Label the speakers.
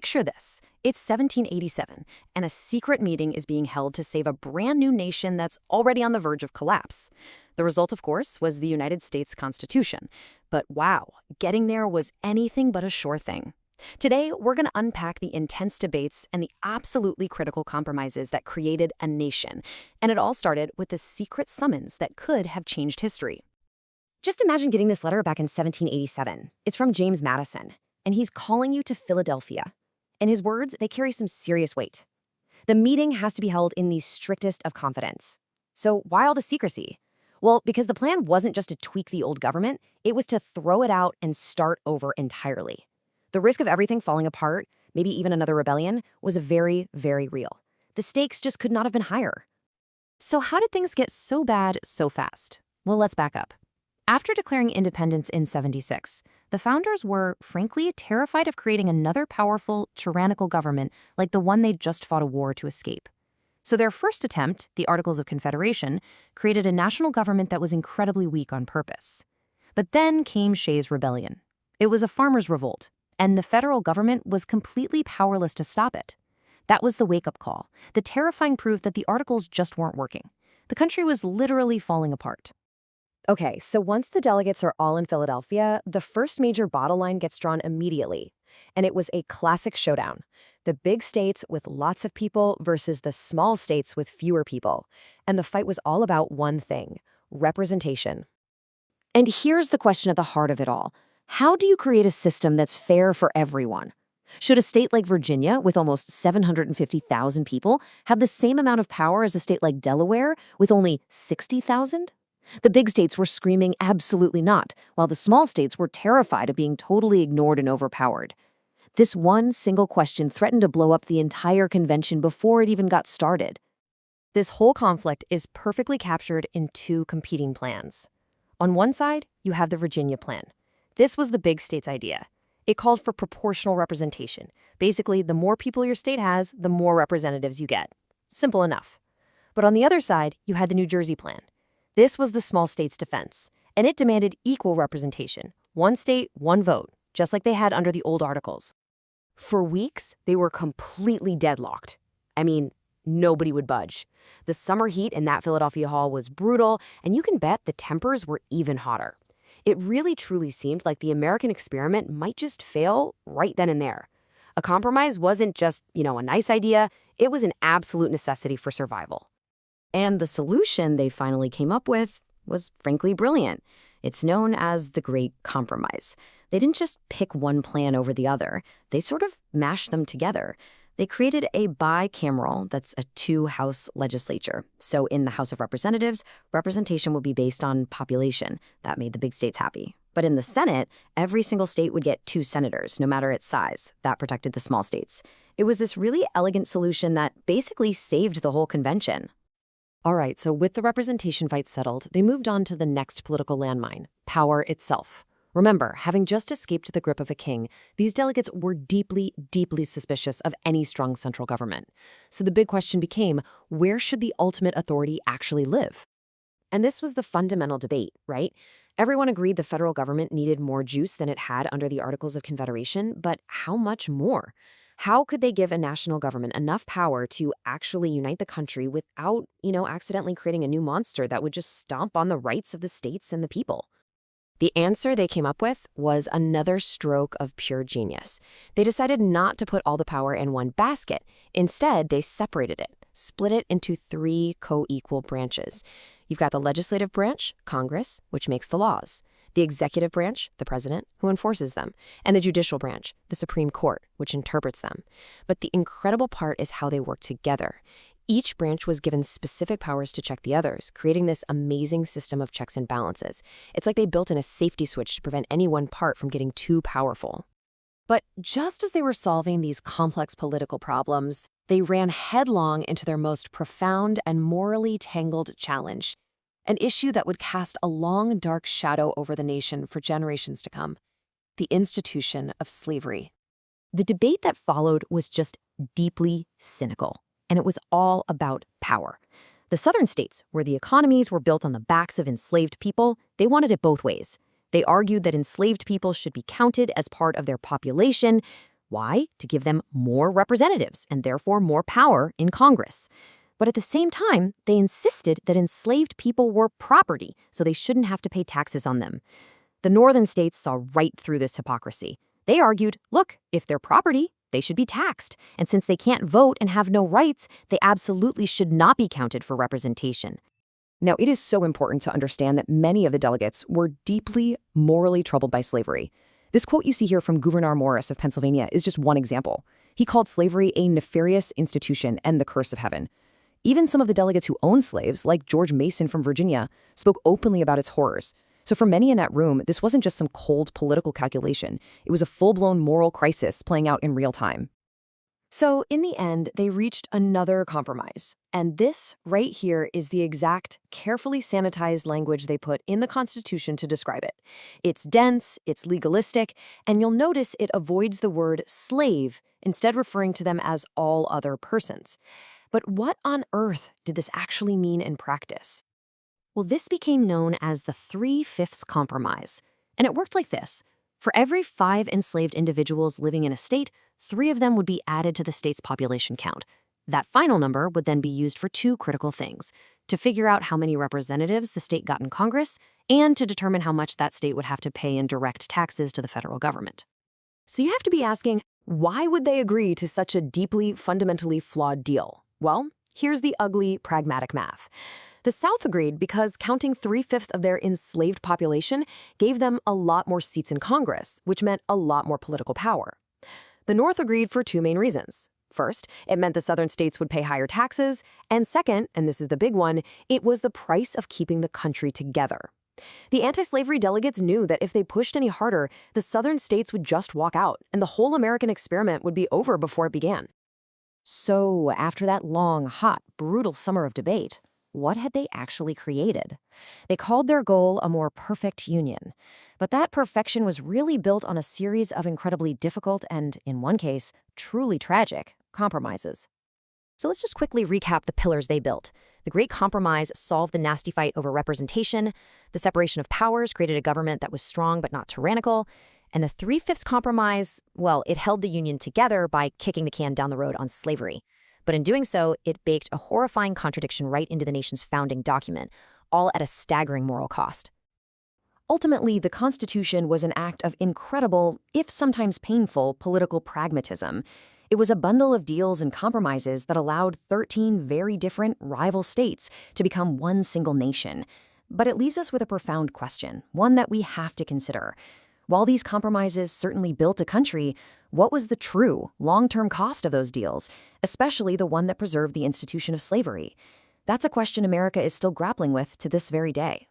Speaker 1: Picture this. It's 1787, and a secret meeting is being held to save a brand new nation that's already on the verge of collapse. The result, of course, was the United States Constitution. But wow, getting there was anything but a sure thing. Today, we're going to unpack the intense debates and the absolutely critical compromises that created a nation. And it all started with the secret summons that could have changed history.
Speaker 2: Just imagine getting this letter back in 1787. It's from James Madison, and he's calling you to Philadelphia. And his words, they carry some serious weight. The meeting has to be held in the strictest of confidence. So why all the secrecy? Well, because the plan wasn't just to tweak the old government, it was to throw it out and start over entirely. The risk of everything falling apart, maybe even another rebellion, was very, very real. The stakes just could not have been higher.
Speaker 1: So how did things get so bad so fast? Well, let's back up. After declaring independence in 76, the founders were, frankly, terrified of creating another powerful, tyrannical government like the one they'd just fought a war to escape. So their first attempt, the Articles of Confederation, created a national government that was incredibly weak on purpose. But then came Shays' Rebellion. It was a farmers' revolt, and the federal government was completely powerless to stop it. That was the wake-up call, the terrifying proof that the Articles just weren't working. The country was literally falling apart.
Speaker 2: Okay, so once the delegates are all in Philadelphia, the first major bottle line gets drawn immediately. And it was a classic showdown. The big states with lots of people versus the small states with fewer people. And the fight was all about one thing: representation. And here's the question at the heart of it all. How do you create a system that's fair for everyone? Should a state like Virginia, with almost 750,000 people, have the same amount of power as a state like Delaware, with only 60,000? The big states were screaming absolutely not, while the small states were terrified of being totally ignored and overpowered. This one single question threatened to blow up the entire convention before it even got started.
Speaker 1: This whole conflict is perfectly captured in two competing plans. On one side, you have the Virginia plan. This was the big state's idea. It called for proportional representation. Basically, the more people your state has, the more representatives you get. Simple enough. But on the other side, you had the New Jersey plan. This was the small state's defense, and it demanded equal representation. One state, one vote, just like they had under the old Articles.
Speaker 2: For weeks, they were completely deadlocked. I mean, nobody would budge. The summer heat in that Philadelphia hall was brutal, and you can bet the tempers were even hotter. It really truly seemed like the American experiment might just fail right then and there. A compromise wasn't just, a nice idea, it was an absolute necessity for survival. And the solution they finally came up with was frankly brilliant. It's known as the Great Compromise. They didn't just pick one plan over the other. They sort of mashed them together. They created a bicameral, that's a two-house legislature. So in the House of Representatives, representation would be based on population. That made the big states happy. But in the Senate, every single state would get 2 senators, no matter its size. That protected the small states. It was this really elegant solution that basically saved the whole convention. All right, so with the representation fight settled, they moved on to the next political landmine, power itself. Remember, having just escaped the grip of a king, these delegates were deeply, deeply suspicious of any strong central government. So the big question became, where should the ultimate authority actually live? And this was the fundamental debate, right? Everyone agreed the federal government needed more juice than it had under the Articles of Confederation, but how much more? How could they give a national government enough power to actually unite the country without, accidentally creating a new monster that would just stomp on the rights of the states and the people? The answer they came up with was another stroke of pure genius. They decided not to put all the power in one basket. Instead, they separated it, split it into 3 co-equal branches. You've got the legislative branch, Congress, which makes the laws, the executive branch, the president, who enforces them, and the judicial branch, the Supreme Court, which interprets them. But the incredible part is how they work together. Each branch was given specific powers to check the others, creating this amazing system of checks and balances. It's like they built in a safety switch to prevent any one part from getting too powerful. But just as they were solving these complex political problems, they ran headlong into their most profound and morally tangled challenge, an issue that would cast a long, dark shadow over the nation for generations to come: the institution of slavery. The debate that followed was just deeply cynical. And it was all about power. The southern states, where the economies were built on the backs of enslaved people, they wanted it both ways. They argued that enslaved people should be counted as part of their population,
Speaker 1: Why? To give them more representatives and therefore more power in Congress. But at the same time, they insisted that enslaved people were property, so they shouldn't have to pay taxes on them. The northern states saw right through this hypocrisy. They argued, look, if they're property, they should be taxed. And since they can't vote and have no rights, they absolutely should not be counted for representation.
Speaker 2: Now, it is so important to understand that many of the delegates were deeply morally troubled by slavery. This quote you see here from Gouverneur Morris of Pennsylvania is just one example. He called slavery a nefarious institution and the curse of heaven. Even some of the delegates who owned slaves, like George Mason from Virginia, spoke openly about its horrors. So for many in that room, this wasn't just some cold political calculation. It was a full-blown moral crisis playing out in real time. So in the end, they reached another compromise. And this right here is the exact, carefully sanitized language they put in the Constitution to describe it. It's dense, it's legalistic, and you'll notice it avoids the word slave, instead referring to them as all other persons. But what on earth did this actually mean in practice? Well, this became known as the 3/5 Compromise. And it worked like this. For every 5 enslaved individuals living in a state, 3 of them would be added to the state's population count. That final number would then be used for 2 critical things: to figure out how many representatives the state got in Congress, and to determine how much that state would have to pay in direct taxes to the federal government. So you have to be asking, why would they agree to such a deeply, fundamentally flawed deal? Well, here's the ugly, pragmatic math. The South agreed because counting 3/5 of their enslaved population gave them a lot more seats in Congress, which meant a lot more political power. The North agreed for 2 main reasons. First, it meant the Southern states would pay higher taxes, and second, and this is the big one, it was the price of keeping the country together. The anti-slavery delegates knew that if they pushed any harder, the Southern states would just walk out, and the whole American experiment would be over before it began. So, after that long, hot, brutal summer of debate, what had they actually created? They called their goal a more perfect union. But that perfection was really built on a series of incredibly difficult and, in one case, truly tragic compromises. So let's just quickly recap the pillars they built. The Great Compromise solved the nasty fight over representation. The separation of powers created a government that was strong but not tyrannical. And the 3/5 Compromise, well, it held the Union together by kicking the can down the road on slavery. But in doing so, it baked a horrifying contradiction right into the nation's founding document, all at a staggering moral cost. Ultimately, the Constitution was an act of incredible, if sometimes painful, political pragmatism. It was a bundle of deals and compromises that allowed 13 very different rival states to become one single nation. But it leaves us with a profound question, one that we have to consider. While these compromises certainly built a country, what was the true, long-term cost of those deals, especially the one that preserved the institution of slavery? That's a question America is still grappling with to this very day.